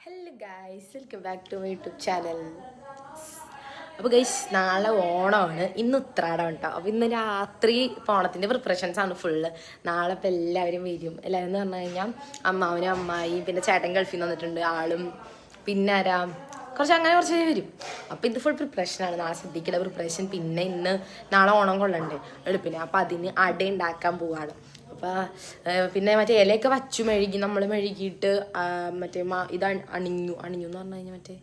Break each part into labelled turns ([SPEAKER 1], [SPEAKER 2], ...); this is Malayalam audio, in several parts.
[SPEAKER 1] Hello guys, welcome back to my YouTube channel. അപ്പോൾ ഗൈസ്, നാളെ ഓണമാണ്, ഇന്ന് ഉത്രാടം കേട്ടോ. അപ്പോൾ ഇന്ന് രാത്രി ഓണത്തിൻ്റെ പ്രിപ്പറേഷൻസ് ആണ് ഫുള്ള്. നാളെ ഇപ്പോൾ എല്ലാവരും വരും. എല്ലാവരും എന്ന് പറഞ്ഞു കഴിഞ്ഞാൽ അമ്മാവനും അമ്മായിയും പിന്നെ ചേട്ടൻ ഗൾഫിൽ നിന്ന് വന്നിട്ടുണ്ട്, ആളും പിന്നെ ആരാ കുറച്ച് പേര് വരും. അപ്പോൾ ഇത് ഫുൾ പ്രിപ്പറേഷനാണ്, നാളെ ശ്രദ്ധിക്കുന്ന പ്രിപ്പറേഷൻ. പിന്നെ നാളെ ഓണം കൊള്ളണ്ടേ എളുപ്പിന്, അപ്പോൾ അതിന് അട ഉണ്ടാക്കാൻ പോവാണ്. അപ്പോൾ പിന്നെ മറ്റേ ഇലയൊക്കെ വച്ചു നമ്മൾ മെഴുകിയിട്ട് മറ്റേ ഇത് അണിഞ്ഞു എന്ന് പറഞ്ഞു കഴിഞ്ഞാൽ മറ്റേ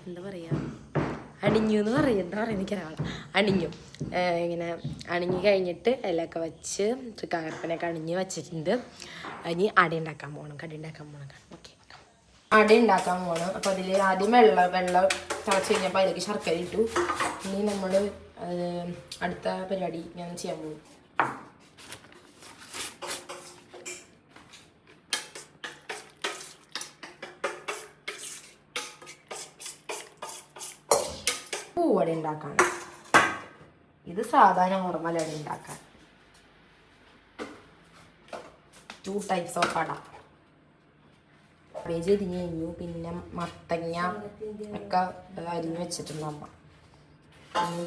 [SPEAKER 1] എന്താ പറയുക, അണിഞ്ഞു എന്ന് പറയും, എന്താ പറയുക എനിക്കറിയാം. അണിഞ്ഞു ഇങ്ങനെ അണിഞ്ഞു കഴിഞ്ഞിട്ട് ഇലയൊക്കെ വച്ച് തൃക്കാക്കരപ്പനൊക്കെ അണിഞ്ഞ് വെച്ചിട്ടുണ്ട്. ഇനി അട ഉണ്ടാക്കാൻ പോകണം, കടി ഉണ്ടാക്കാൻ പോകണം. ഓക്കെ, അട ഉണ്ടാക്കാൻ പോകണം. അപ്പോൾ അതിൽ ആദ്യം വെള്ളം തിളച്ച് കഴിഞ്ഞപ്പോൾ അതിലേക്ക് ശർക്കര ഇട്ടു. ഇനി നമ്മൾ അടുത്ത പരിപാടി ഞാൻ ചെയ്യാൻ പോകും. പൂവട ഉണ്ടാക്കാൻ. ഇത് സാധാരണ നോർമൽ അട ഉണ്ടാക്കാൻ. 2 ടൈപ്സ് ഓഫ് അട. കാബേജ് അരിഞ്ഞ് കഴിഞ്ഞു, പിന്നെ മത്തങ്ങ ഒക്കെ അരിഞ്ഞ് വെച്ചിട്ടുണ്ട് അമ്മ.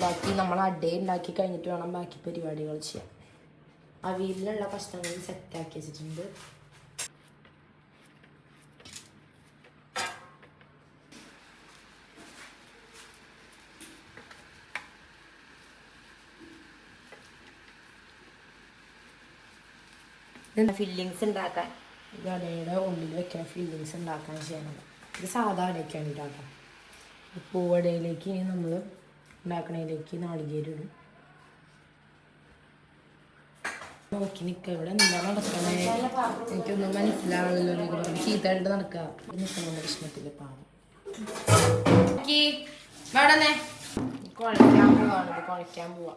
[SPEAKER 1] ബാക്കി നമ്മൾ അട ഉണ്ടാക്കി കഴിഞ്ഞിട്ട് വേണം ബാക്കി പരിപാടികൾ ചെയ്യാൻ. അവിയലിനുള്ള കഷ്ണങ്ങൾ സെറ്റാക്കി വെച്ചിട്ടുണ്ട്. ഫില്ലിങ്സ് ഉണ്ടാക്കാൻ, ഇത് അടയുടെ ഉള്ളിൽ വെക്കാൻ ഫില്ലിങ്സ് ഉണ്ടാക്കാൻ ചെയ്യണത്. ഇത് സാധാ അടയ്ക്കാണ് ഉണ്ടാക്കാം. പൂവടയിലേക്ക് നമ്മൾ ഉണ്ടാക്കണതിലേക്ക് നാളികേരം ഇടും. നോക്കി നിൽക്കുക, ഇവിടെ എന്താ നടക്കണേ എനിക്കൊന്നും മനസ്സിലാവുള്ളൂ. ചീത്തായിട്ട് നടക്കുക നിൽക്കണ പ്രശ്നത്തില് പാവം. കുഴയ്ക്കാൻ പോവാ.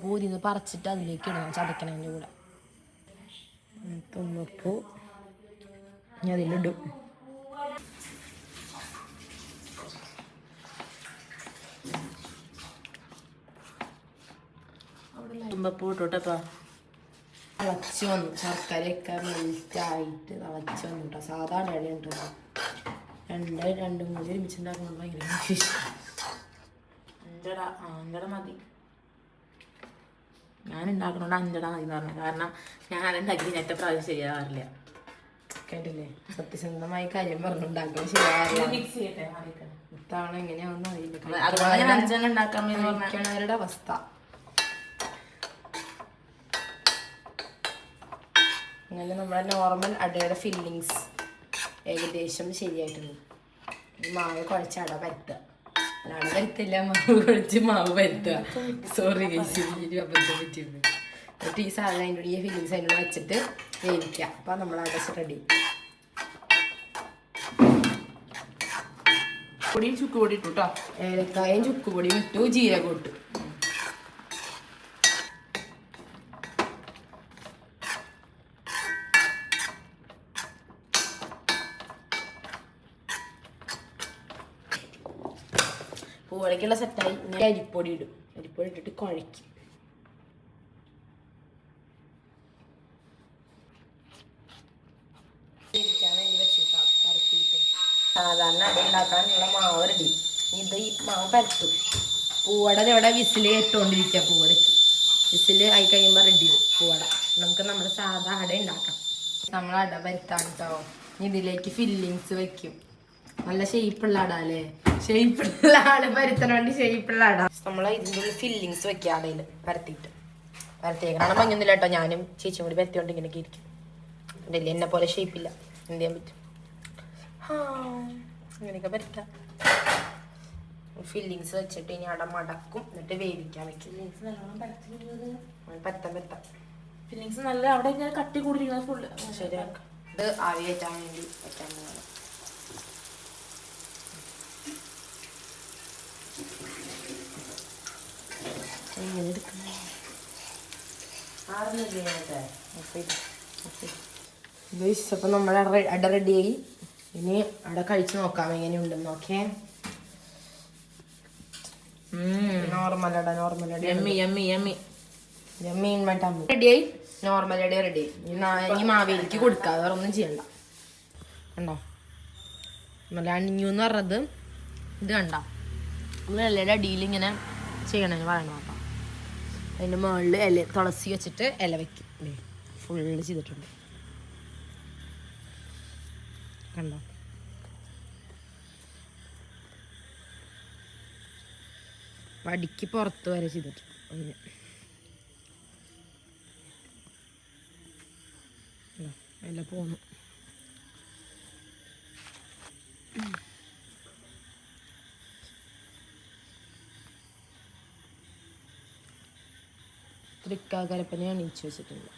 [SPEAKER 1] പൂരിന്ന് പറിച്ചിട്ട് അതിലേക്ക് ഇടണം, ചതക്കണതിൻ്റെ കൂടെ. തുമ്പപ്പൂ ഞാൻ അതിലിടും. തുമ്പപ്പൂ ഇട്ടോട്ടപ്പാ. തിളച്ച് വന്നു, ശർക്കരയൊക്കെ മെൽറ്റായിട്ട് തിളച്ച് വന്നു കേട്ടോ. സാധാരണ ഇട ഉണ്ട് കേട്ടോ. രണ്ടും കൂടി ഒരുമിച്ചുണ്ടാക്കുന്നത് ഭയങ്കര ഇഷ്ടം. 5 മതി. ഞാൻ ഉണ്ടാക്കണോണ്ട് 5 മതി എന്ന് പറഞ്ഞു. കാരണം ഞാൻ ഉണ്ടാക്കി ഞെറ്റ പ്രാവശ്യം ശരിയാവാറില്ല. കേട്ടില്ലേ, സത്യസന്ധമായി കാര്യം പറഞ്ഞുണ്ടാക്കാൻ ശരിയാവാറില്ല. ഇത്തവണ എങ്ങനെയാണെന്ന് അറിയില്ല. അവരുടെ അവസ്ഥ. അങ്ങനെ നമ്മുടെ നോർമൽ അടയുടെ ഫില്ലിങ്സ് ഏകദേശം ശരിയായിട്ടുണ്ട്. മാവ് കുഴച്ച് അട പരത്തുക. അല്ലാതെ പരത്തില്ല, മാവ് കുഴച്ച് മാവ് പരത്തുക. സോറി അബദ്ധം പറ്റിയിരുന്നു. എന്നിട്ട് ഈ സാധനം അതിൻ്റെ ഈ ഫില്ലിങ്സ് അതിനോട് വെച്ചിട്ട് വേവിക്കുക. അപ്പം നമ്മൾ അട റെഡി. പൊടിയും ചുക്കുപൊടി ഇട്ടു കേട്ടോ. ഏലക്കായും ചുക്കുപൊടിയും ഇട്ടു, ജീരകം ഇട്ടു. പൂവടയ്ക്കുള്ള സെറ്റായി. ഇങ്ങനെ അരിപ്പൊടി ഇടും. അരിപ്പൊടി ഇട്ടിട്ട് കുഴയ്ക്കും. ഇരിക്കാൻ വേണ്ടി വെച്ചിട്ടാ പരത്തിയിട്ട്. സാധാരണ അട ഉണ്ടാക്കാനുള്ള മാവ് റെഡി. ഇത് ഈ മാവ് പരത്തും. പൂവട ഇവിടെ വിസിൽ ഇട്ടുകൊണ്ടിരിക്കുക. പൂവടയ്ക്ക് വിസിൽ ആയി കഴിയുമ്പോൾ റെഡിയാവും പൂവട. നമുക്ക് നമ്മുടെ സാധാ അട ഉണ്ടാക്കാം. നമ്മൾ അട പരത്താണ് കേട്ടോ. ഇതിലേക്ക് ഫില്ലിങ്സ് വെക്കും. നല്ല ഷേപ്പുള്ള അട അല്ലേ, ഷേപ്പുള്ള ആള് പരത്തണ വേണ്ടി ഷേപ്പുള്ള അട. നമ്മൾ ഇതിൻ്റെ ഉള്ളിൽ ഫില്ലിങ്സ് വെക്കുക അടയിൽ പരത്തിയിട്ട്. പരത്തിയേക്കണം ഭംഗിയൊന്നുമില്ല കേട്ടോ. ഞാനും ചേച്ചിയും കൂടി പരത്തിയോണ്ട് ഇങ്ങനെയൊക്കെ ഇരിക്കും. അതല്ലേ എന്നെ പോലെ ഷേപ്പില്ല, എന്ത് ചെയ്യാൻ പറ്റും. ഇങ്ങനെയൊക്കെ പരത്താം. ഫില്ലിങ്സ് വെച്ചിട്ട് ഇനി അട മടക്കും, എന്നിട്ട് വേവിക്കാൻ വെക്കും. പരത്താം.
[SPEAKER 2] ഫില്ലിങ്സ് നല്ല അവിടെ ഇങ്ങനെ കട്ടി കൂടിയിരിക്കുന്നത് ഫുള്ള്
[SPEAKER 1] ശരിയാക്കാം. ഇത് ആവി കയറ്റാൻ വേണ്ടി വെക്കാൻ പോകണം. അപ്പം നമ്മുടെ അട റെഡിയായി. ഇനി അട കഴിച്ച് നോക്കാം എങ്ങനെയുണ്ടെന്ന്. ഓക്കെ, നോർമലട
[SPEAKER 2] യമ്മി യമ്മി യമ്മി
[SPEAKER 1] മീൻ മട്ടൻ റെഡിയായി. നോർമലട റെഡി. ഇനി മാവേലിക്ക് കൊടുക്കുക, വേറെ ഒന്നും ചെയ്യണ്ട. കണ്ടോ നല്ല അണിഞ്ഞു എന്ന് പറഞ്ഞത് ഇത് കണ്ട. നമ്മൾ ഇലയുടെ അടിയിൽ ഇങ്ങനെ ചെയ്യണമെന്ന് പറയണം കേട്ടോ. അതിൻ്റെ മുകളിൽ ഇല തുളസി വെച്ചിട്ട് ഇല വെക്കും. ഫുള്ള് ചെയ്തിട്ടുണ്ട് കണ്ടോ. വടിക്ക് പുറത്ത് വരെ ചെയ്തിട്ടുണ്ട്. അങ്ങനെ എല്ലാം പോന്നു. തൃക്കാക്കരപ്പനെ അണിയിച്ച് വെച്ചിട്ടുണ്ട്.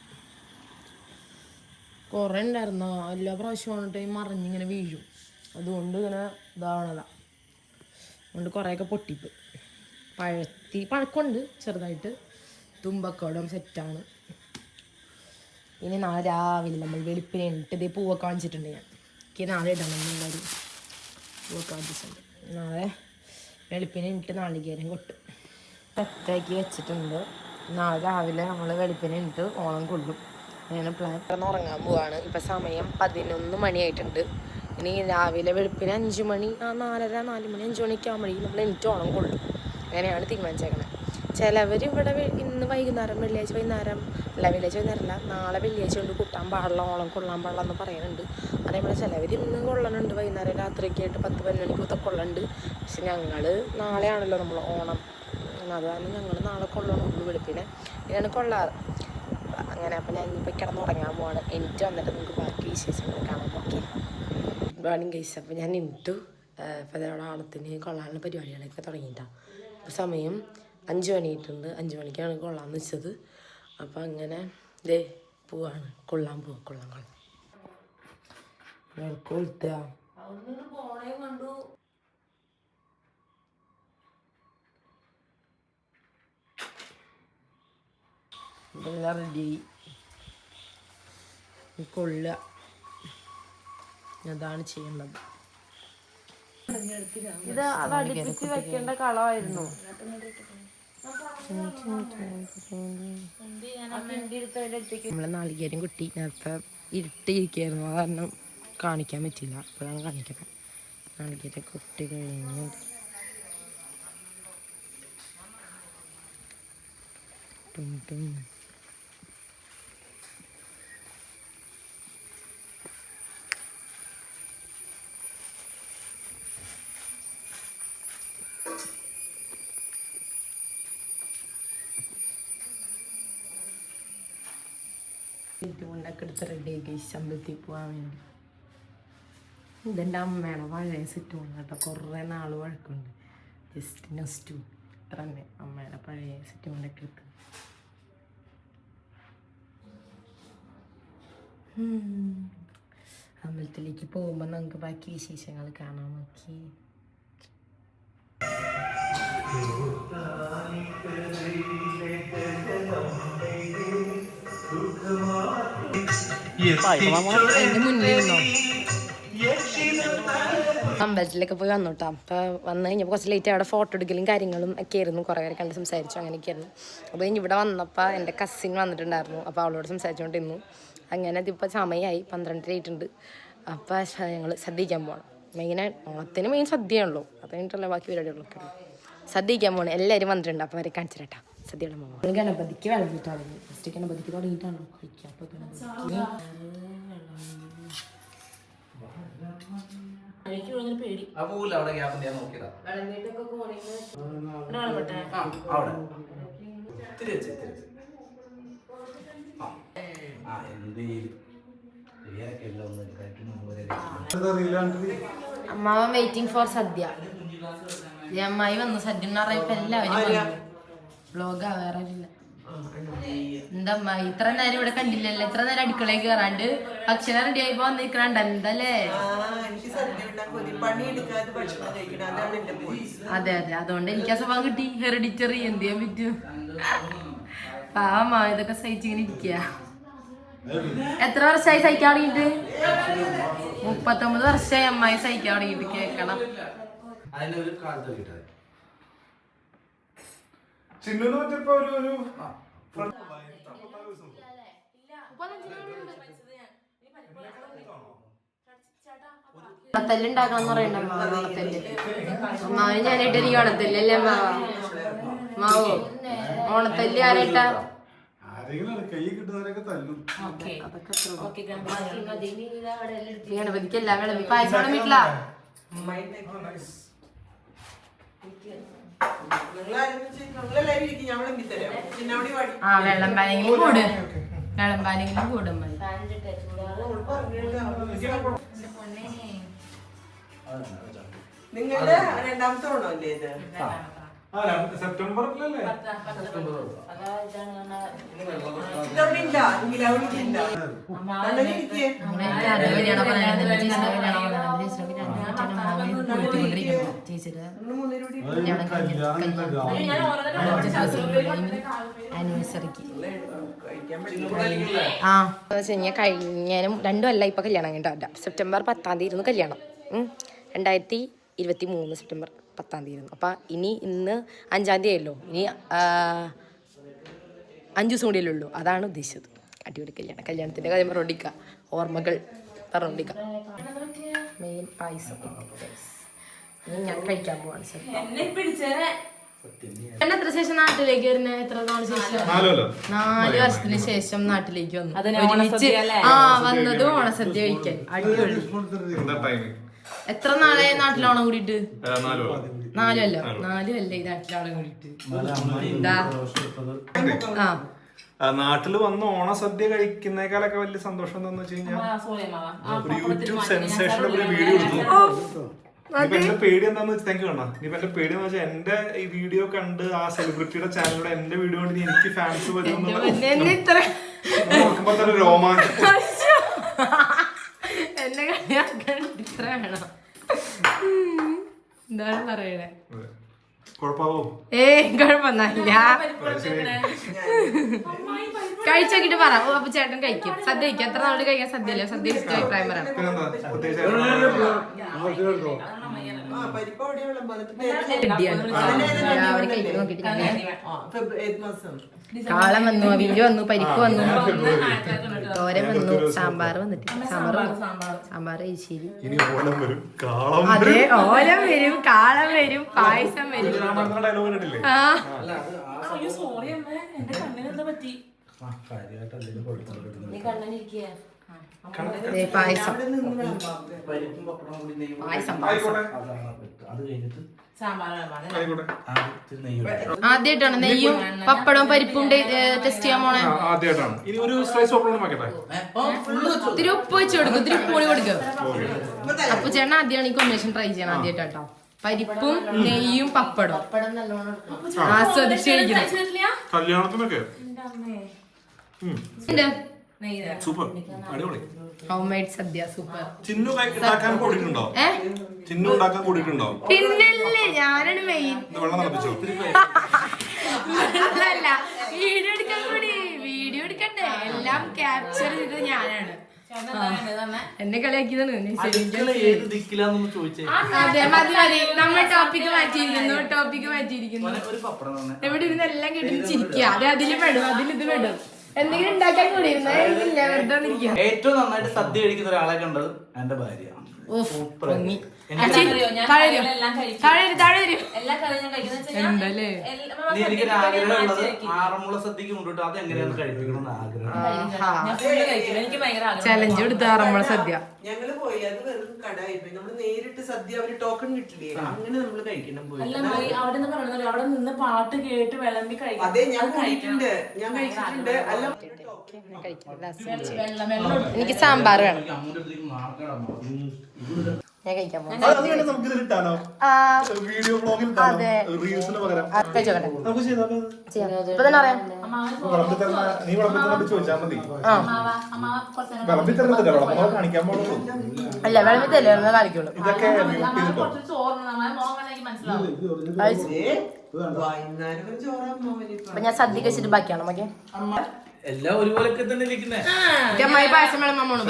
[SPEAKER 1] കുറേ ഉണ്ടായിരുന്നു. എല്ലാ പ്രാവശ്യം വന്നിട്ട് മറിഞ്ഞിങ്ങനെ വീഴും. അതുകൊണ്ട് ഇങ്ങനെ ഇതാവണതാ. അതുകൊണ്ട് കുറേയൊക്കെ പൊട്ടിപ്പോയി. പഴക്കമുണ്ട് ചെറുതായിട്ട്. തുമ്പക്കോടം സെറ്റാണ്. ഇനി നാളെ രാവിലെ നമ്മൾ വെളുപ്പിനെ ഇട്ട് ഇതേ പൂവൊക്കെ വാങ്ങിച്ചിട്ടുണ്ട്. എനിക്ക് നാളെ ഇടണം എന്നുള്ളൊരു പൂവൊക്കെ വാങ്ങിച്ചിട്ടുണ്ട്. നാളെ വെളുപ്പിനെ ഇട്ട് നാളികേരം കൊട്ടും. സെറ്റാക്കി വെച്ചിട്ടുണ്ട്. നാളെ രാവിലെ നമ്മൾ വെളുപ്പിനെ ഇട്ട് ഓണം കൊള്ളും. അങ്ങനെ പ്ലാൻ. ഉറങ്ങാൻ പോവാണ്. ഇപ്പം സമയം 11 മണിയായിട്ടുണ്ട്. ഇനി രാവിലെ വെളുപ്പിന് 5 മണി 4:30 4 മണി 5 മണിയൊക്കെ ആകുമ്പോഴേക്കും നമ്മൾ എനിക്ക് ഓണം കൊള്ളും. അങ്ങനെയാണ് തീരുമാനിച്ചേക്കണത്. ചിലവർ ഇവിടെ ഇന്ന് വൈകുന്നേരം വെള്ളിയാഴ്ച വൈകുന്നേരം വെള്ളിയാഴ്ച വൈകുന്നേരമല്ല നാളെ വെള്ളിയാഴ്ച കൊണ്ട് കൂട്ടാൻ പാടില്ല, ഓണം കൊള്ളാൻ പാടില്ല എന്ന് പറയുന്നുണ്ട്. അതേപോലെ ചിലവർ ഇന്ന് കൊള്ളണുണ്ട്, വൈകുന്നേരം രാത്രിയൊക്കെ ആയിട്ട് 10-12 മണിക്കൂത്ത കൊള്ളുന്നുണ്ട്. പക്ഷെ ഞങ്ങൾ നാളെയാണല്ലോ നമ്മൾ ഓണം. അതാണ് ഞങ്ങൾ നാളെ കൊള്ളണുള്ളൂ വെളുപ്പിനെ. ഇതാണ് കൊള്ളാറ്. അങ്ങനെ അപ്പം ഞാൻ ഇനിയിപ്പോൾ കിടന്നുറങ്ങാൻ പോവാണ്. എനിക്ക് വന്നിട്ട് നമുക്ക് ബാക്കി വിശേഷങ്ങൾ കാണാം. Okay morning guys. അപ്പോൾ ഞാൻ ഇട്ടു. അപ്പോൾ അതോടെ ഓണത്തിന് കൊള്ളാനുള്ള പരിപാടികളൊക്കെ തുടങ്ങിയിട്ടാണ്. അപ്പോൾ സമയം 5 മണിയായിട്ടുണ്ട്. 5 മണിക്കാണ് കൊള്ളാമെന്ന് വെച്ചത്. അപ്പം അങ്ങനെ ദേ പോവാണ്. കൊള്ളാൻ പോവാ. കൊള്ളാൻ കൊളുത്തുക. ഇതെല്ലാം റെഡി കൊള്ളുക. അതാണ് ചെയ്യേണ്ടത്. ഇത് അത് അടുപ്പിച്ച് വെക്കേണ്ട കളമായിരുന്നു. നമ്മളെ നാളികേരം കുട്ടി നേരത്തെ ഇരുട്ടിയിരിക്കുകയായിരുന്നു. അത് കാരണം കാണിക്കാൻ പറ്റില്ല. അപ്പോഴാണ് കാണിക്കണം. നാളികേരം കുട്ടി കഴിഞ്ഞു. കൊണ്ടൊക്കെ എടുത്ത് റെഡിയാക്കി അമ്പലത്തിൽ പോകാൻ വേണ്ടി. ഇതെൻ്റെ അമ്മയുടെ പഴയ സെറ്റ് കൊണ്ട് കേട്ടോ. കുറേ നാൾ വഴക്കുണ്ട്. ജസ്റ്റ് നെസ്റ്റു ഇത്ര തന്നെ അമ്മയുടെ പഴയ സെറ്റ് കൊണ്ടൊക്കെ എടുത്ത്. അമ്പലത്തിലേക്ക് പോകുമ്പോൾ നമുക്ക് ബാക്കി വിശേഷങ്ങൾ കാണാൻ നോക്കി. അമ്പലത്തിലൊക്കെ പോയി വന്നു കേട്ടോ. അപ്പോൾ വന്നു കഴിഞ്ഞപ്പോൾ കുറച്ച് ലേറ്റ് അവിടെ ഫോട്ടോ എടുക്കലും കാര്യങ്ങളും ഒക്കെ ആയിരുന്നു. കുറേ പേരെ കണ്ട് സംസാരിച്ചു അങ്ങനെയൊക്കെയായിരുന്നു. അപ്പോൾ ഇനി ഇവിടെ വന്നപ്പോൾ എൻ്റെ കസിൻ വന്നിട്ടുണ്ടായിരുന്നു. അപ്പോൾ അവളോട് സംസാരിച്ചുകൊണ്ടിരുന്നു. അങ്ങനെ ഇതിപ്പോൾ സമയമായി 12 ആയിട്ടുണ്ട്. അപ്പോൾ ഞങ്ങൾ സദ്യക്കാൻ പോകണം. മെയിനായിട്ട് ഓണത്തിന് മെയിൻ സദ്യയാണല്ലോ. അത് കഴിഞ്ഞിട്ടല്ലേ ബാക്കി പരിപാടികളൊക്കെ ഉള്ളൂ. സദ്യക്കാൻ പോകണം. എല്ലാവരും വന്നിട്ടുണ്ട്. അപ്പോൾ അവരെ കാണിച്ചു തരാം. സദ്യയുടെ പോകണം. ഗണപതിക്ക് വിളഞ്ഞിട്ട് തുടങ്ങി. ഫസ്റ്റ് ഗണപതിക്ക് തുടങ്ങിയിട്ടാണല്ലോ കഴിക്കുക. അപ്പോൾ
[SPEAKER 2] പേടി
[SPEAKER 1] അമ്മാവൻ വെയിറ്റിംഗ് ഫോർ സദ്യ. അമ്മായി വന്നു. സദ്യ എന്ന് പറയുമ്പോ എല്ലാവരും വ്ലോഗാ, വേറെ ഇല്ല. എന്താ അമ്മായി ഇത്ര നേരം ഇവിടെ കണ്ടില്ലല്ലോ? ഇത്ര നേരം അടുക്കളയിൽ കയറാണ്ട് ഭക്ഷണം റെഡി ആയിപ്പോ വന്നിരിക്കണ്ട എന്തല്ലേ? അതെ അതെ, അതുകൊണ്ട് എനിക്ക് ആ സ്വഭാവം കിട്ടി. ഹെറിഡിറ്ററി എന്ത് ചെയ്യാൻ പറ്റും? പാവമ്മ ഇതൊക്കെ സഹിച്ചിങ്ങനെ ഇരിക്കുക. എത്ര വർഷമായി സഹിക്കാൻ തുടങ്ങിയിട്ട്? 39 വർഷമായി അമ്മായി സഹിക്കാൻ തുടങ്ങിയിട്ട്. കേക്കണം
[SPEAKER 3] ചിന്നുന്ന് വെച്ചപ്പോ ഒരു
[SPEAKER 1] ഓണത്തല്ലുണ്ടാക്കണം പറയണ്ട ഓണത്തല്ല് അമ്മാവന് ഞാനായിട്ട് എനിക്ക് ഓണത്തല്ലല്ലേ മാവോ ഓണത്തല്ല് ആരായിട്ടാ ഗണപതിക്കല്ല ഗണപതി പായസം വീട്ടിലാ ആ വെള്ളമ്പാനെങ്കിലും കൂട് വെള്ളമ്പാനെങ്കിലും കൂടും
[SPEAKER 4] നിങ്ങളുടെ രണ്ടാമത്തെ ഓണമല്ലേ ഇത്?
[SPEAKER 3] സെപ്റ്റംബറിലല്ലേ?
[SPEAKER 4] ഇതവിടെ ഇല്ല, എങ്കിൽ അവിടെ ഇല്ല. അങ്ങനെ ഇരിക്കേ.
[SPEAKER 1] ആനിവേഴ്സറിക്ക് കഴിഞ്ഞാലും 2 കൊല്ലം ഇപ്പൊ കല്യാണം കേട്ടോ. സെപ്റ്റംബർ 10-ാം തീയതി ഇരുന്നു കല്യാണം. 2023 സെപ്റ്റംബർ 10-ാം തീയതി ഇരുന്നു. അപ്പം ഇന്ന് 5-ാം തീയതി ആയല്ലോ. ഇനി 5 ദിവസം കൂടിയല്ലേ ഉള്ളൂ. അതാണ് ഉദ്ദേശിച്ചത്. അടിപൊളി കല്യാണത്തിൻ്റെ കാര്യം പറഞ്ഞോണ്ടിരിക്കുക, ഓർമ്മകൾ പറഞ്ഞോണ്ടിരിക്കുക. മെയിൻ പായസം ഞാൻ കഴിക്കാൻ പോവാണ്. എത്ര ശേഷം നാട്ടിലേക്ക് വരുന്നത്? എത്ര നാള് ശേഷം? 4 വർഷത്തിന് ശേഷം നാട്ടിലേക്ക് വന്നു. ഒരുമിച്ച് വന്നത് ഓണസദ്യ കഴിക്കാൻ. അടിപൊളി. എത്ര നാളെ നാട്ടിലോണം കൂടിയിട്ട്? 4 കൊല്ലം. 4 കൊല്ലം ഈ നാട്ടിലോണം കൂടിയിട്ട്. എന്താ
[SPEAKER 3] നാട്ടില് വന്ന് ഓണസദ്യ കഴിക്കുന്നേക്കാളൊക്കെ വലിയ സന്തോഷം എന്താന്ന് വെച്ച് കഴിഞ്ഞാൽ ഒരു യൂട്യൂബ് സെൻസേഷനിൽ ഒരു വീഡിയോ എടുത്തു. ഇപ്പൊ എന്റെ പേടി എന്താന്ന് വെച്ചാൽ എനിക്ക് കാണാം. ഇപ്പൊ എന്റെ പേടി എന്ന് വെച്ചാൽ എന്റെ ഈ വീഡിയോ കണ്ട് ആ സെലിബ്രിറ്റിയുടെ ചാനലിലൂടെ എന്റെ വീഡിയോ കണ്ട് എനിക്ക് ഫാൻസ് വരും നോക്കുമ്പോ തന്നെ രോമാഞ്ചം.
[SPEAKER 1] എന്നെ കളിയാക്കാൻ ഇത്ര വേണം. എന്താണ് പറയണേ?
[SPEAKER 3] കുഴപ്പമാവോ?
[SPEAKER 1] കുഴപ്പമൊന്നുമില്ല. കഴിച്ചോക്കിട്ട് പറ. അപ്പൊ ചേട്ടൻ കഴിക്കും. സദ്യ കഴിക്കും. എത്ര നാള് കഴിക്കാൻ സദ്യയല്ലേ? സദ്യ കഴിച്ചിട്ട് അഭിപ്രായം പറയാം. രാവിലെ കഴിക്കാൻ നോക്കിട്ട് കാളം വന്നു, അവില് വന്നു, പരിപ്പ് വന്നു, തോരൻ വന്നു, സാമ്പാർ വന്നിട്ട് സാമ്പാർ എരിശ്ശേരി. അതെ, ഓലം വരും, കാളം വരും, പായസം വരും. പായസം ആദ്യമായിട്ടാണ് നെയ്യും പപ്പടവും പരിപ്പും ടെസ്റ്റ് ചെയ്യാൻ പോണേ.
[SPEAKER 3] ആദ്യമായിട്ടാണ്.
[SPEAKER 1] ഇത്തിരി ഉപ്പ് വെച്ച് കൊടുക്കും, ഇത്തിരി പൂളി കൊടുക്കും. അപ്പൊ ചേട്ടൻ ആദ്യമാണ് ഈ കോമ്പിനേഷൻ ട്രൈ ചെയ്യണം. ആദ്യമായിട്ടോ പരിപ്പും നെയ്യും പപ്പടവും ആസ്വദിച്ച് കഴിക്കണം.
[SPEAKER 3] കല്യാണത്തിനൊക്കെ സൂപ്പർ, അടിപൊളി.
[SPEAKER 1] ഹോം മെയ്ഡ് സദ്യ സൂപ്പർ.
[SPEAKER 3] ചിന്നു ഉണ്ടാക്കാൻ കൂടിയിട്ടുണ്ടോ? ചിന്നു ഉണ്ടാക്കാൻ കൂടിയിട്ടുണ്ടോ?
[SPEAKER 1] പിന്നല്ലേ, ഞാനാണ് മെയിൻ.
[SPEAKER 3] വെള്ളം തിളപ്പിച്ചോ?
[SPEAKER 1] അല്ല, വീഡിയോ എടുക്കാൻ കൂടി. വീഡിയോ എടുക്കണ്ടേ, എല്ലാം ക്യാപ്ചർ ചെയ്തത് ഞാനാണ്. എന്നെ കളിയാക്കിയതാണ്. അതെ, മതി മതി. നമ്മൾ ടോപ്പിക്ക് മാറ്റിയിരിക്കുന്നു. എവിടെ ഇരുന്ന് എല്ലാം കേട്ടിട്ട് ചിരിക്കുക. അതെ, അതില് പെടും, അതിലിത് പെടും. എന്തെങ്കിലും ഉണ്ടാക്കാൻ കൂടി വെറുതെ.
[SPEAKER 5] ഏറ്റവും നന്നായിട്ട് സദ്യ കഴിക്കുന്ന ഒരാളെ കണ്ടത് എന്റെ ഭാര്യ. എനിക്കൊരു ആഗ്രഹമുള്ളത് ആറന്മുള സദ്യക്ക് മുന്നോട്ട് അത് എങ്ങനെയാണ് കഴിപ്പിക്കണം ആഗ്രഹം.
[SPEAKER 1] ചലഞ്ച് കൊടുത്ത ആറന്മുള സദ്യ
[SPEAKER 4] ഞങ്ങള് പോയി. അത് വെറും കടായിപ്പോയി. നമ്മള് നേരിട്ട് സദ്യ അവര് ടോക്കൺ കിട്ടില്ലേ, അങ്ങനെ നമ്മള് കഴിക്കണം പോയി.
[SPEAKER 2] അവിടെ നിന്ന് പാട്ട് കേട്ട് വിളമ്പി കഴിക്കും.
[SPEAKER 4] അതെ, ഞാൻ കഴിച്ചിട്ടുണ്ട്. അല്ല,
[SPEAKER 1] എനിക്ക് സാമ്പാർ വേണം. ഞാൻ കഴിക്കാൻ പോകും. ഇപ്പൊ തന്നെ അറിയാം. അല്ല, വിളമ്പത്തല്ലേ കാണിക്കുള്ളൂ. അപ്പൊ ഞാൻ സദ്യ കഴിച്ചിട്ട് ബാക്കിയാണോ മകെ?
[SPEAKER 5] എല്ലാം ഒരുപോലൊക്കെ തന്നെ ഇരിക്കുന്നേ.
[SPEAKER 1] അമ്മായി പായസം വേണം. മമ്മോണ്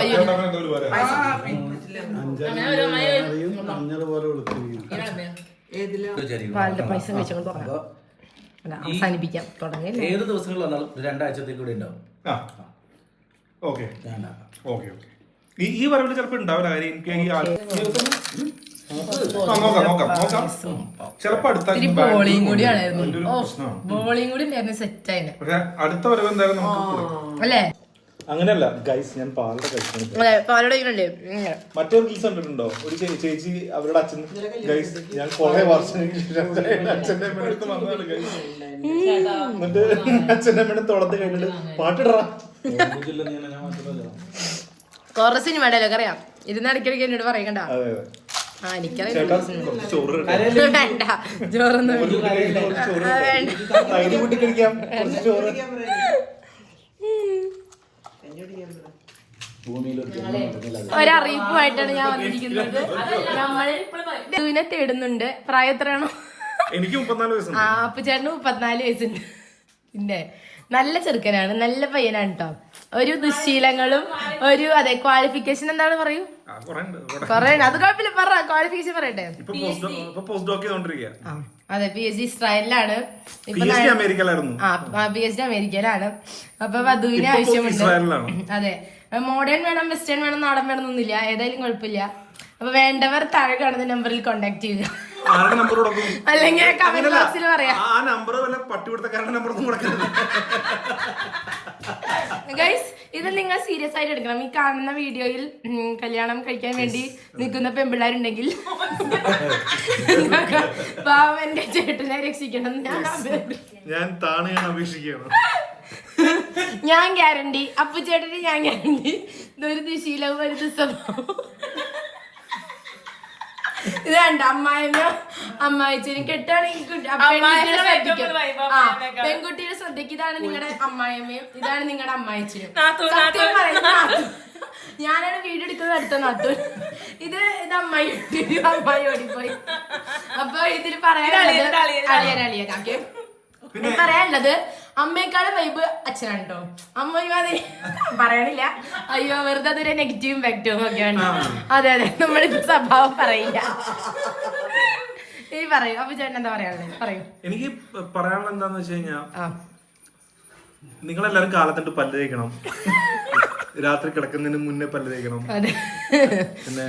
[SPEAKER 1] പായസം കഴിച്ചോണ്ട് തുടങ്ങാം. അവസാനിപ്പിക്കാം. തുടങ്ങിയില്ല.
[SPEAKER 5] ഏത് ദിവസങ്ങൾ വന്നാലും 2 ആഴ്ചത്തേക്ക് കൂടെ ഉണ്ടാവും.
[SPEAKER 3] Okay okay okay. ഈ വരവിൽ ചിലപ്പോ ഉണ്ടാവില്ല. കാര്യം എനിക്ക് നോക്കാം. ചിലപ്പോ
[SPEAKER 1] ബോളിങ് കൂടി ആയിരുന്നു. ബോളിങ് കൂടി സെറ്റ് ആയിരുന്നു.
[SPEAKER 3] പക്ഷെ അടുത്ത വരവ് എന്തായാലും നമുക്ക്
[SPEAKER 1] അല്ലേ?
[SPEAKER 3] അങ്ങനെയല്ല ഗൈസ്, ഞാൻ പാലട കഴിക്കണം. മറ്റേ റീൽസ് കണ്ടിട്ടുണ്ടോ? ഒരു ചേച്ചി അവരുടെ അച്ഛൻ ഗൈസ്, ഞാൻ കുറെ വർഷങ്ങൾക്ക് ശേഷം അച്ഛൻ്റെ അമ്മയുടെ അടുത്ത് വന്നതാണ് ഗൈസ്. എന്നിട്ട് അച്ഛൻ്റെ അമ്മയുടെ തുടർത്ത് കഴിഞ്ഞിട്ട് പാട്ടിടറാ.
[SPEAKER 1] കൊറേ സിനിമയുടെ അറിയാം. ഇരുന്ന് ഇടയ്ക്കിടയ്ക്ക് എന്നോട് പറയണ്ട. എനിക്കറിയാം.
[SPEAKER 3] ചോറ്
[SPEAKER 1] വേണ്ട, ചോറൊന്നും
[SPEAKER 3] ചോറ്.
[SPEAKER 1] ഒരറിയിപ്പുമായിട്ടാണ് ഞാൻ വന്നിരിക്കുന്നത്. നമ്മൾ തേടുന്നുണ്ട്. പ്രായം എത്രയാണോ?
[SPEAKER 3] എനിക്ക് 34 വയസ്സുണ്ട്.
[SPEAKER 1] അപ്പുചേട്ടന് 34 വയസ്സുണ്ട്. പിന്നെ നല്ല ചെറുക്കനാണ്, നല്ല പയ്യനാണ് കേട്ടോ. ഒരു ദുശ്ശീലങ്ങളും ഒരു ക്വാളിഫിക്കേഷൻ എന്താണ് പറയൂ? കൊറേ അത് കുഴപ്പമില്ല, പറ ക്വാളിഫിക്കേഷൻ പറയട്ടെ. അതെ, PhD ഇസ്രായേലിലാണ്. PhD അമേരിക്കയിലാണ്. അപ്പൊ വധുവിന് ആവശ്യമുണ്ട്. അതെ, മോഡേൺ വേണം, വെസ്റ്റേൺ വേണം, നാടൻ വേണം എന്നൊന്നുമില്ല, ഏതായാലും കുഴപ്പമില്ല. അപ്പൊ വേണ്ടവർ താഴെ കാണുന്ന നമ്പറിൽ കോണ്ടാക്ട് ചെയ്യുക, അല്ലെങ്കിൽ കമന്റ് ബോക്സിൽ പറയാം. ഗൈസ്, ഇത് നിങ്ങൾ സീരിയസ് ആയിട്ട് എടുക്കണം. ഈ കാണുന്ന വീഡിയോയിൽ കല്യാണം കഴിക്കാൻ വേണ്ടി നിൽക്കുന്ന പെൺപിള്ളേരുണ്ടെങ്കിൽ പാവന്റെ ചേട്ടനെ രക്ഷിക്കണം. ഞാൻ ഗ്യാരണ്ടി, അപ്പു ചേട്ടന് ഞാൻ ഗ്യാരണ്ടി. ഇതൊരു ദിശീലവും ഒരു ദിവസവും ഇത് കണ്ട അമ്മായിച്ചനും കെട്ടാണെങ്കിൽ പെൺകുട്ടിയുടെ ശ്രദ്ധയ്ക്ക് ഇതാണ് നിങ്ങളുടെ അമ്മായിയമ്മയും ഇതാണ് നിങ്ങളുടെ അമ്മായിച്ചനും. സത്യം പറയുന്നത് ഞാനാണ് വീഡിയോ എടുക്കുന്നത് അടുത്ത നാത്തൂൻ. ഇത് അമ്മായി ഓടിപ്പോയി. അപ്പൊ ഇതിൽ പറയാനുള്ളത് പറയാനുള്ളത് അമ്മയെക്കാളും വൈബ് അച്ഛനാണ് കേട്ടോ. അമ്മയും അതെ പറയണില്ല, അയ്യോ വെറുതെ അതൊരു നെഗറ്റീവ് ഇമ്പാക്റ്റും ഒക്കെയാണ്. അതെ അതെ, നമ്മളിപ്പോ സ്വഭാവം പറയില്ല. ഈ പറയൂ അപ്പൊ ചേട്ടൻ എന്താ പറയാനുള്ളത്? പറയൂ.
[SPEAKER 3] എനിക്ക് പറയാനുള്ളത് എന്താന്ന് വെച്ച് കഴിഞ്ഞാ, നിങ്ങളെല്ലാരും കാലത്തിട്ട് പല്ല് തേക്കണം, രാത്രി കിടക്കുന്നതിന് മുന്നേ പല്ല് തേക്കണം. പിന്നെ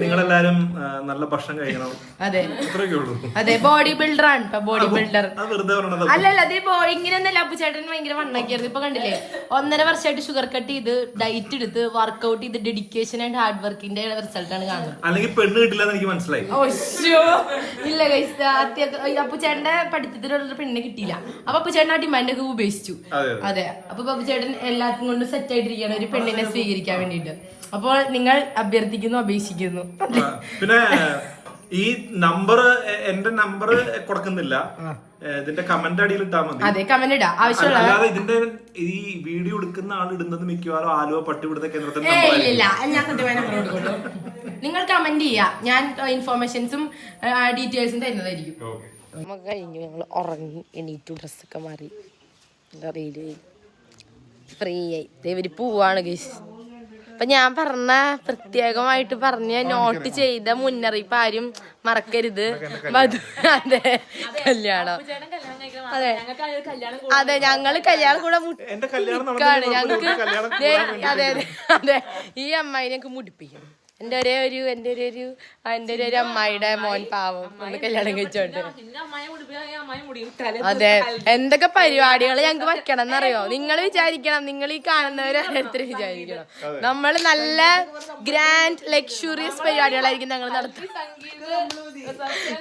[SPEAKER 3] നിങ്ങളെല്ലാരും നല്ല ഭക്ഷണം കഴിക്കണം.
[SPEAKER 1] അതെ
[SPEAKER 3] അത്രയൊക്കെ ഉള്ളൂ.
[SPEAKER 1] അതെ, ബോഡി ബിൽഡർ ആണ് ഇപ്പൊ, ബോഡി ബിൽഡർ. അല്ലല്ല, അത് ഇങ്ങനെയൊന്നല്ല. അപ്പു ചേട്ടൻ ഭയങ്കര വണ്ണാക്കിയായിരുന്നു. ഇപ്പൊ കണ്ടില്ലേ, 1.5 വർഷമായിട്ട് ഷുഗർ കട്ട് ചെയ്ത് ഡയറ്റ് എടുത്ത് വർക്ക്ഔട്ട് ചെയ്ത് ഡെഡിക്കേഷൻ ആൻഡ് ഹാർഡ് വർക്കിന്റെ റിസൾട്ട് ആണ് കാണുന്നത്.
[SPEAKER 3] അല്ലെങ്കിൽ പെണ്ണ് കിട്ടില്ല എനിക്ക് മനസ്സിലായി.
[SPEAKER 1] ഇല്ല ഗൈസ്, അപ്പു ചേട്ടന്റെ പഠിത്തത്തിലുള്ള പെണ്ണിനെ കിട്ടിയില്ല. അപ്പൊ അപ്പു ചേട്ടൻ ആ ഡിമാൻഡ് ഒക്കെ ഉപേക്ഷിച്ചു. അതെ, അപ്പൊ അപ്പു ചേട്ടൻ എല്ലാത്തിനും കൊണ്ട് സെറ്റ് ആയിട്ടിരിക്കുകയാണ് ഒരു പെണ്ണിനെ സ്വീകരിക്കാൻ വേണ്ടിട്ട്. അപ്പോൾ നിങ്ങൾ അഭ്യർത്ഥിക്കുന്നു, അപേക്ഷിക്കുന്നു.
[SPEAKER 3] പിന്നെ ഈ നമ്പർ, എന്റെ നമ്പർ കൊടുക്കുന്നില്ല, ഇതിന്റെ കമന്റ് അടിയിൽ ഇട്ടാ മതി.
[SPEAKER 1] അതെ, കമന്റ് ഇടാം ആവശ്യമുള്ള.
[SPEAKER 3] അല്ലാതെ ഇതിന്റെ ഈ വീഡിയോ എടുക്കുന്ന ആൾ ഇടുന്നത് മിക്കവാറും ആലുവ പട്ടിപിടുത്ത കേന്ദ്രത്തിൽ.
[SPEAKER 1] ഇല്ല, ഞാൻ കൃത്യമായ നമ്പർ കൊടുക്കുള്ളൂ. നിങ്ങൾ കമന്റ് ചെയ്യാ, ഞാൻ ഇൻഫോർമേഷൻസും ഡീറ്റെയിൽസും തരുന്നതായിരിക്കും. നമുക്ക് കഴിഞ്ഞു, ഞങ്ങൾ ഉറങ്ങി എണീറ്റു, ഡ്രസ്സൊക്കെ മാറി ഫ്രീ ആയി. ഇവര് പോവാണ് ഗൈസ്. അപ്പൊ ഞാൻ പറഞ്ഞ പ്രത്യേകമായിട്ട് പറഞ്ഞ നോട്ട് ചെയ്ത മുന്നറിയിപ്പ് ആരും മറക്കരുത്. അതെ, കല്യാണം. അതെ അതെ, ഞങ്ങള് കല്യാണം കൂടെ മുടിക്കാണ് ഞങ്ങക്ക്. അതെ അതെ അതെ, ഈ അമ്മായി ഞങ്ങക്ക് മുടിപ്പിക്കണം. എന്റെ ഒരു അമ്മായിയുടെ മോൻ പാവം ഒന്ന് കല്യാണം കഴിച്ചോണ്ട്. അതെ, എന്തൊക്കെ പരിപാടികൾ ഞങ്ങക്ക് വെക്കണം എന്നറിയോ? നിങ്ങൾ വിചാരിക്കണം, നിങ്ങൾ ഈ കാണുന്നവരെ ഓരോരുത്തരും വിചാരിക്കണം, നമ്മൾ നല്ല ഗ്രാൻഡ് ലക്ഷൂറിയസ് പരിപാടികളായിരിക്കും ഞങ്ങൾ നടത്തുക.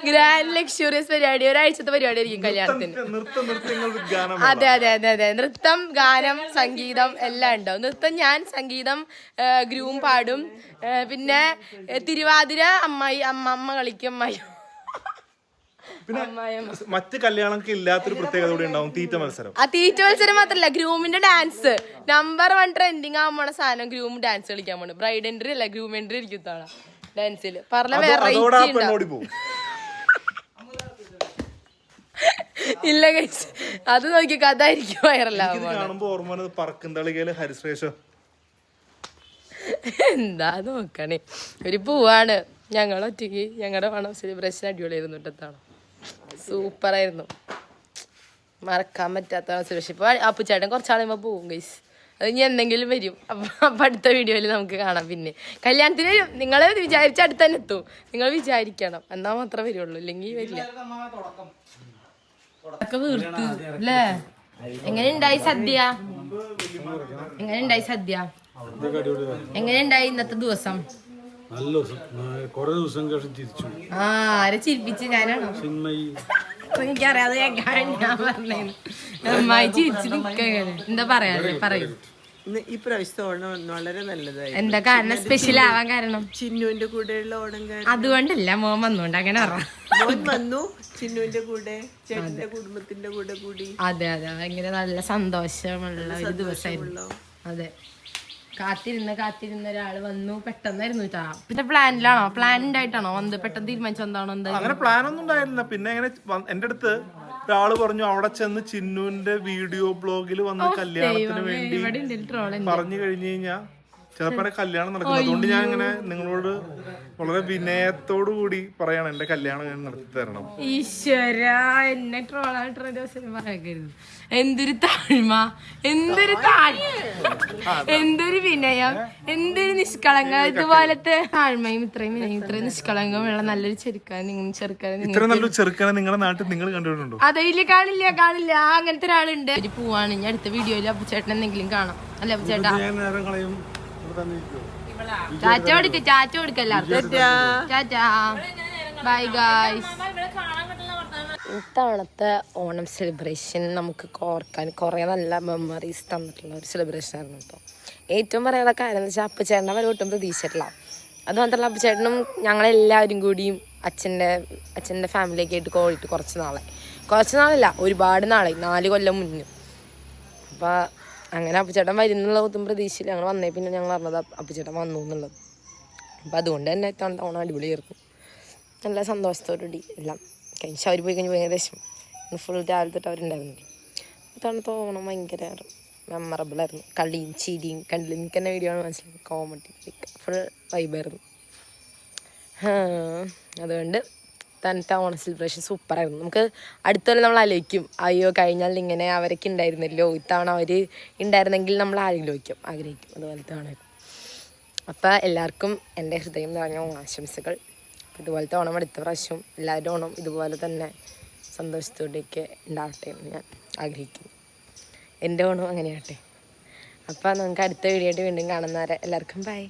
[SPEAKER 1] ഗ്രാൻഡ് ലക്ഷൂറിയസ് പരിപാടി, ഒരാഴ്ചത്തെ പരിപാടി ആയിരിക്കും കല്യാണത്തിന്. അതെ അതെ അതെ അതെ, നൃത്തം, ഗാനം, സംഗീതം എല്ലാം ഉണ്ടാവും. നൃത്തം ഞാൻ, സംഗീതം ഗ്രൂം പാടും, പിന്നെ തിരുവാതിര അമ്മ കളിക്കും.
[SPEAKER 3] പിന്നെ മറ്റ് കല്യാണങ്ങൾക്ക് ഇല്ലാത്തൊരു പ്രത്യേകത കൂടി ഉണ്ടാവും, തീറ്റ മത്സരം.
[SPEAKER 1] ആ തീറ്റ മത്സരം മാത്രല്ല, ഗ്രൂമിന്റെ ഡാൻസ് നമ്പർ 1 ട്രെൻഡിങ് ആവാൻ പോണ സാധനം. ഗ്രൂം ഡാൻസ് കളിക്കാൻ പോണു. ബ്രൈഡ് എൻട്രി അല്ല, ഗ്രൂം എൻട്രി ഇരിക്കും ഡാൻസിൽ. പറഞ്ഞ ഇല്ല ഗൈസ്, അത് നോക്കി അതായിരിക്കും വൈറലാവും.
[SPEAKER 3] കാണുമ്പോ ഓർമ്മ പറക്കും തളികയില് ഹരിശ്രേഷോ.
[SPEAKER 1] എന്താ നോക്കണേ ഒരു പൂവാണ് ഞങ്ങളൊറ്റയ്ക്ക് ഞങ്ങളുടെ ഓണം സെലിബ്രേഷൻ അടിപൊളിയായിരുന്നു കേട്ടോ. സൂപ്പറായിരുന്നു, മറക്കാൻ പറ്റാത്ത സെലിബ്രേഷൻ. ഇപ്പോൾ അപ്പുച്ചേട്ടൻ കുറച്ചാളുമ്പോൾ പോവും ഗൈസ്, അത് ഇനി എന്തെങ്കിലും വരും. അപ്പം അടുത്ത വീഡിയോയിൽ നമുക്ക് കാണാം. പിന്നെ കല്യാണത്തിന് വരും, നിങ്ങൾ വിചാരിച്ച അടുത്ത് തന്നെ എത്തും, നിങ്ങൾ വിചാരിക്കണം എന്നാൽ മാത്രമേ വരുള്ളൂ, ഇല്ലെങ്കിൽ വരില്ല. വീർത്ത് അല്ലേ? എങ്ങനെയുണ്ടായി സദ്യ? എങ്ങനെയുണ്ടായി സദ്യ? എങ്ങനെയുണ്ടായി ഇന്നത്തെ ദിവസം?
[SPEAKER 6] നല്ല ദിവസം, കുറെ ദിവസം കഴിഞ്ഞ് തിരിച്ചു.
[SPEAKER 1] ആരെ ചിരിപ്പിച്ച് ഞാനാണോ? എനിക്കറിയാതെ ഞാൻ പറഞ്ഞേ അമ്മായി ചിരിച്ചു നിൽക്കാൻ. എന്താ പറയാ, പറയൂ.
[SPEAKER 4] ഈ പ്രാവശ്യത്തെ ഓണം വളരെ നല്ലതായി.
[SPEAKER 1] എന്താ കാരണം? സ്പെഷ്യൽ ആവാൻ കാരണം
[SPEAKER 4] ചിന്നുവിന്റെ കൂടെയുള്ള ഓണം
[SPEAKER 1] അതുകൊണ്ടല്ല, മോൻ വന്നോണ്ട്. അങ്ങനെ പറ.
[SPEAKER 4] മോൻ വന്നു ചിന്നുവിന്റെ കൂടെ, ചേട്ടന്റെ കുടുംബത്തിന്റെ കൂടെ കൂടി.
[SPEAKER 1] അതെ അതെ, ഭയങ്കര നല്ല സന്തോഷമുള്ള ഒരു ദിവസമായിരുന്നു. അതെ, കാത്തിരുന്ന ഒരാള് വന്നു, പെട്ടെന്നായിരുന്നു കേട്ടാ. പിന്നെ പ്ലാനിലാണോ, പ്ലാൻ ഉണ്ടായിട്ടാണോ വന്ന് പെട്ടെന്ന് തീരുമാനിച്ചു എന്താണോ? എന്താ
[SPEAKER 3] അങ്ങനെ പ്ലാൻ ഒന്നും ഉണ്ടായിരുന്നില്ല. പിന്നെ ഇങ്ങനെ എന്റെ അടുത്ത് ഒരാള് പറഞ്ഞു അവിടെ ചെന്ന് ചിന്നുവിന്റെ വീഡിയോ ബ്ലോഗിൽ വന്ന് കല്യാണത്തിന് വേണ്ടി പറഞ്ഞു കഴിഞ്ഞു കഴിഞ്ഞാൽ ചിലപ്പോ കല്യാണം നടക്കുന്നത്. അതുകൊണ്ട് ഞാൻ ഇങ്ങനെ നിങ്ങളോട് വളരെ വിനയത്തോടു കൂടി പറയണം, എന്റെ കല്യാണം ഞാൻ നടത്തി തരണം.
[SPEAKER 1] ഈശ്വര, എന്നെ ട്രോളായിട്ടൊരു ദിവസം പറയരുത്. എന്തൊരു താഴ്മ, എന്തൊരു എന്തൊരു വിനയം, എന്തൊരു നിഷ്കളങ്കം. ഇതുപോലത്തെ താഴ്മയും ഇത്രയും വിനയം ഇത്രയും നിഷ്കളങ്കമുള്ള നല്ലൊരു
[SPEAKER 3] ഇത്ര നല്ലൊരു ചെറുക്കാനെ നിങ്ങളുടെ നാട്ടിൽ നിങ്ങൾ കണ്ടിട്ടുണ്ടോ?
[SPEAKER 1] അതെയില്ല, കാണില്ല. അങ്ങനത്തെ ഒരാളുണ്ട്. ഒരു പൂവാണ്. ഇനി അടുത്ത വീഡിയോയിൽ അപ്പുച്ചേട്ടൻ എന്തെങ്കിലും കാണാം. അല്ലെ അപ്പുച്ചേട്ടാ? ടാറ്റ കൊടുക്കല്ലാർക്കും. Bye guys. ഇത്തവണത്തെ ഓണം സെലിബ്രേഷൻ നമുക്ക് ഓർക്കാൻ കുറേ നല്ല മെമ്മറീസ് തന്നിട്ടുള്ള ഒരു സെലിബ്രേഷൻ ആയിരുന്നു കേട്ടോ. ഏറ്റവും പറയാനുള്ള കാര്യം എന്ന് വെച്ചാൽ അപ്പുച്ചേട്ടനെ വരെ ഒട്ടും പ്രതീക്ഷിച്ചിട്ടില്ല. അത് മാത്രമല്ല അപ്പുച്ചേട്ടനും ഞങ്ങളെല്ലാവരും കൂടിയും അച്ഛൻ്റെ ഫാമിലിയൊക്കെ ആയിട്ട് പോയിട്ട് കുറച്ച് നാളല്ല, ഒരുപാട് നാളായി, 4 കൊല്ലം മുന്നേ. അപ്പോൾ അങ്ങനെ അപ്പുച്ചേട്ടൻ വരുന്നുള്ള ഒത്തും പ്രതീക്ഷയില്ല. ഞങ്ങൾ വന്നേ പിന്നെ ഞങ്ങൾ അറിഞ്ഞത് അപ്പുച്ചേട്ടൻ വന്നു എന്നുള്ളത്. അപ്പോൾ അതുകൊണ്ട് തന്നെ ഇത്തവണ ഓണം അടിപൊളിയായിരുന്നു. നല്ല സന്തോഷത്തോടുകൂടി എല്ലാം കഴിഞ്ഞ് അവർ പോയി കഴിഞ്ഞ് ഏകദേശം ഫുൾ രാവിലെ തൊട്ട് അവരുണ്ടായിരുന്നില്ല. ഇത്തവണത്തെ ഓണം ഭയങ്കര മെമ്മറബിളായിരുന്നു. കളിയും ചിരിയും കണ്ടില്ല, എനിക്ക് തന്നെ വീഡിയോ ആണ് മനസ്സിലായി. കോമഡി ഫുൾ വൈബായിരുന്നു. അതുകൊണ്ട് തന്നത്തെ ഓണം സെലിബ്രേഷൻ സൂപ്പറായിരുന്നു. നമുക്ക് അടുത്തൊരു നമ്മൾ ആലോചിക്കും, അയ്യോ കഴിഞ്ഞാൽ ഇങ്ങനെ അവരൊക്കെ ഉണ്ടായിരുന്നല്ലോ, ഇത്തവണ അവർ ഉണ്ടായിരുന്നെങ്കിൽ നമ്മൾ ആഗ്രഹിക്കും. അതുപോലത്തെ ഓണം. അപ്പോൾ എല്ലാവർക്കും എൻ്റെ ഹൃദയം നിറഞ്ഞ ആശംസകൾ. ഇതുപോലത്തെ ഓണം അടുത്ത പ്രാവശ്യം എല്ലാവരും ഓണം ഇതുപോലെ തന്നെ സന്തോഷത്തോടെയൊക്കെ ഉണ്ടാവട്ടെ എന്ന് ഞാൻ ആഗ്രഹിക്കുന്നു. എൻ്റെ ഓണം അങ്ങനെയാട്ടെ. അപ്പോൾ നമുക്ക് അടുത്ത വീഡിയോ ആയിട്ട് വീണ്ടും കാണുന്നവരെ എല്ലാവർക്കും ബൈ.